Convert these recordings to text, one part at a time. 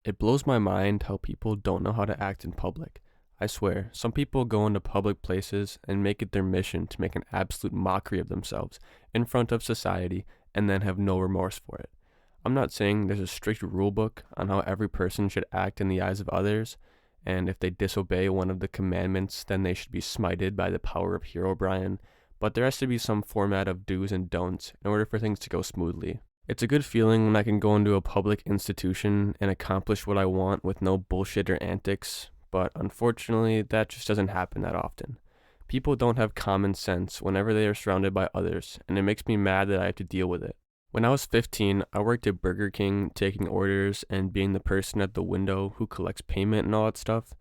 It blows my mind how people don't know how to act in public. I swear, some people go into public places and make it their mission to make an absolute mockery of themselves in front of society and then have no remorse for it. I'm not saying there's a strict rule book on how every person should act in the eyes of others, and if they disobey one of the commandments, then they should be smited by the power of Herobrine, but there has to be some format of do's and don'ts in order for things to go smoothly. It's a good feeling when I can go into a public institution and accomplish what I want with no bullshit or antics, but unfortunately, that just doesn't happen that often. People don't have common sense whenever they are surrounded by others, and it makes me mad that I have to deal with it. When I was 15, I worked at Burger King taking orders and being the person at the window who collects payment and all that stuff,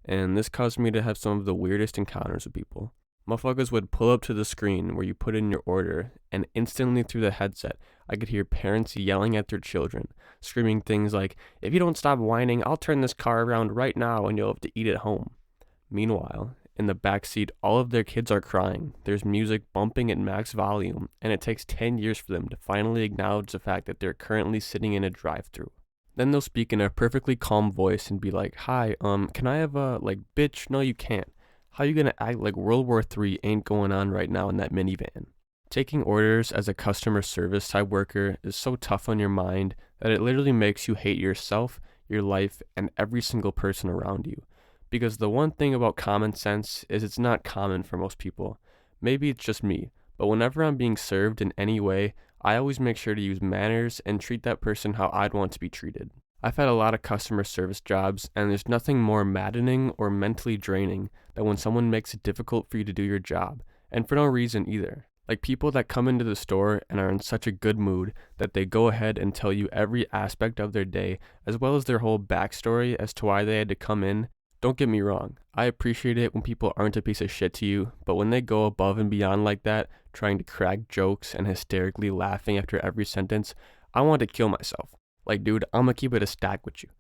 and this caused me to have some of the weirdest encounters with people. Motherfuckers would pull up to the screen where you put in your order, and instantly through the headset, I could hear parents yelling at their children, screaming things like, "If you don't stop whining, I'll turn this car around right now and you'll have to eat at home." Meanwhile, in the back seat, all of their kids are crying. There's music bumping at max volume, and it takes 10 years for them to finally acknowledge the fact that they're currently sitting in a drive-thru. Then they'll speak in a perfectly calm voice and be like, "Hi, can I have bitch, no you can't. How you gonna act like World War III ain't going on right now in that minivan?" Taking orders as a customer service type worker is so tough on your mind that it literally makes you hate yourself, your life, and every single person around you. Because the one thing about common sense is it's not common for most people. Maybe it's just me, but whenever I'm being served in any way, I always make sure to use manners and treat that person how I'd want to be treated. I've had a lot of customer service jobs, and there's nothing more maddening or mentally draining than when someone makes it difficult for you to do your job, and for no reason either. Like people that come into the store and are in such a good mood that they go ahead and tell you every aspect of their day, as well as their whole backstory as to why they had to come in. Don't get me wrong, I appreciate it when people aren't a piece of shit to you, but when they go above and beyond like that, trying to crack jokes and hysterically laughing after every sentence, I want to kill myself. Like, dude, I'm gonna keep it a stack with you.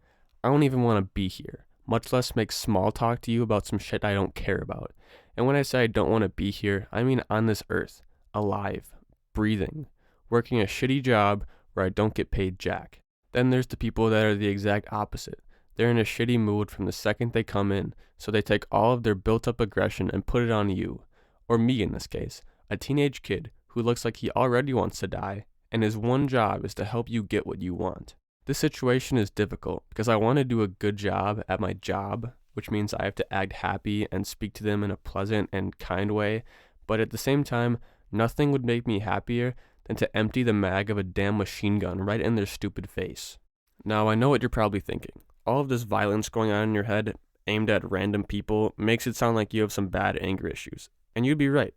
I don't even want to be here, much less make small talk to you about some shit I don't care about. And when I say I don't want to be here, I mean on this earth, alive, breathing, working a shitty job where I don't get paid jack. Then there's the people that are the exact opposite. They're in a shitty mood from the second they come in, so they take all of their built-up aggression and put it on you, or me in this case, a teenage kid who looks like he already wants to die, and his one job is to help you get what you want. This situation is difficult because I want to do a good job at my job, which means I have to act happy and speak to them in a pleasant and kind way, but at the same time, nothing would make me happier than to empty the mag of a damn machine gun right in their stupid face. Now, I know what you're probably thinking. All of this violence going on in your head, aimed at random people, makes it sound like you have some bad anger issues. And you'd be right.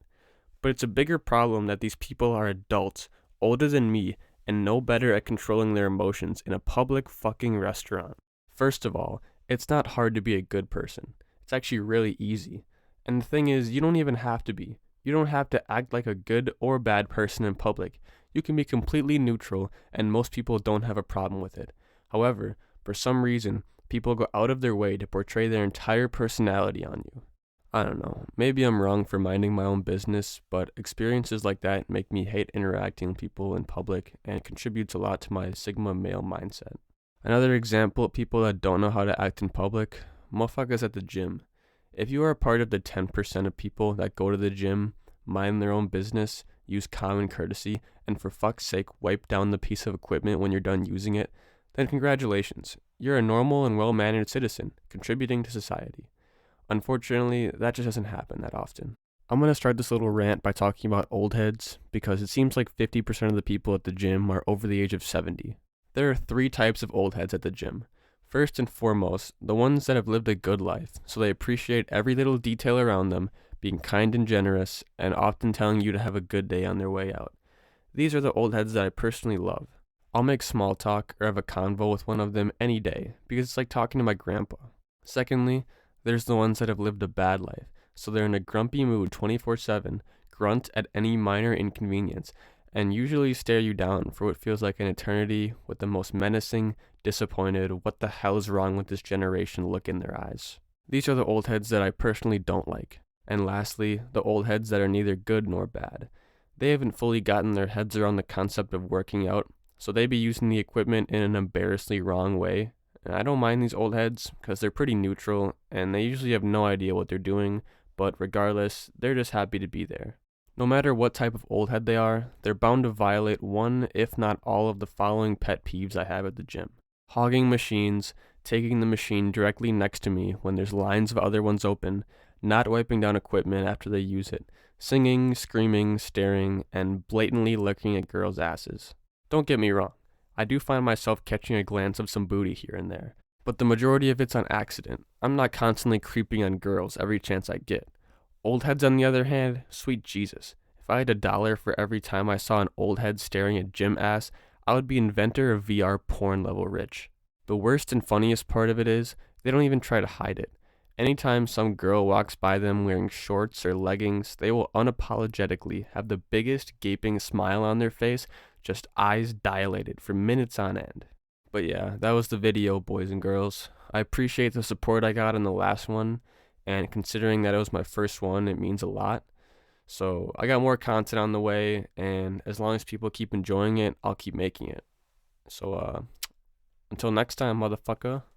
But it's a bigger problem that these people are adults, older than me, and no better at controlling their emotions in a public fucking restaurant. First of all, it's not hard to be a good person. It's actually really easy. And the thing is, you don't even have to be. You don't have to act like a good or bad person in public. You can be completely neutral, and most people don't have a problem with it. However, for some reason, people go out of their way to portray their entire personality on you. I don't know, maybe I'm wrong for minding my own business, but experiences like that make me hate interacting with people in public and contributes a lot to my Sigma male mindset. Another example of people that don't know how to act in public, motherfuckers at the gym. If you are a part of the 10% of people that go to the gym, mind their own business, use common courtesy, and for fuck's sake wipe down the piece of equipment when you're done using it, then congratulations, you're a normal and well-mannered citizen, contributing to society. Unfortunately, that just doesn't happen that often. I'm going to start this little rant by talking about old heads, because it seems like 50% of the people at the gym are over the age of 70. There are 3 types of old heads at the gym. First and foremost, the ones that have lived a good life, so they appreciate every little detail around them, being kind and generous, and often telling you to have a good day on their way out. These are the old heads that I personally love. I'll make small talk or have a convo with one of them any day, because it's like talking to my grandpa. Secondly, there's the ones that have lived a bad life, so they're in a grumpy mood 24/7, grunt at any minor inconvenience, and usually stare you down for what feels like an eternity with the most menacing, disappointed, what the hell is wrong with this generation look in their eyes. These are the old heads that I personally don't like. And lastly, the old heads that are neither good nor bad. They haven't fully gotten their heads around the concept of working out, so they be using the equipment in an embarrassingly wrong way, And I don't mind these old heads because they're pretty neutral and they usually have no idea what they're doing, but regardless, they're just happy to be there. No matter what type of old head they are, they're bound to violate one, if not all, of the following pet peeves I have at the gym: hogging machines, taking the machine directly next to me when there's lines of other ones open, not wiping down equipment after they use it, singing, screaming, staring, and blatantly looking at girls' asses. Don't get me wrong, I do find myself catching a glance of some booty here and there, but the majority of it's on accident. I'm not constantly creeping on girls every chance I get. Old heads, on the other hand, sweet Jesus. If I had $1 for every time I saw an old head staring at gym ass, I would be inventor of VR porn level rich. The worst and funniest part of it is, they don't even try to hide it. Anytime some girl walks by them wearing shorts or leggings, they will unapologetically have the biggest gaping smile on their face, just eyes dilated for minutes on end. But yeah, that was the video, boys and girls. I appreciate the support I got in the last one, and considering that it was my first one, it means a lot. So I got more content on the way, and as long as people keep enjoying it, I'll keep making it. So until next time, motherfucker.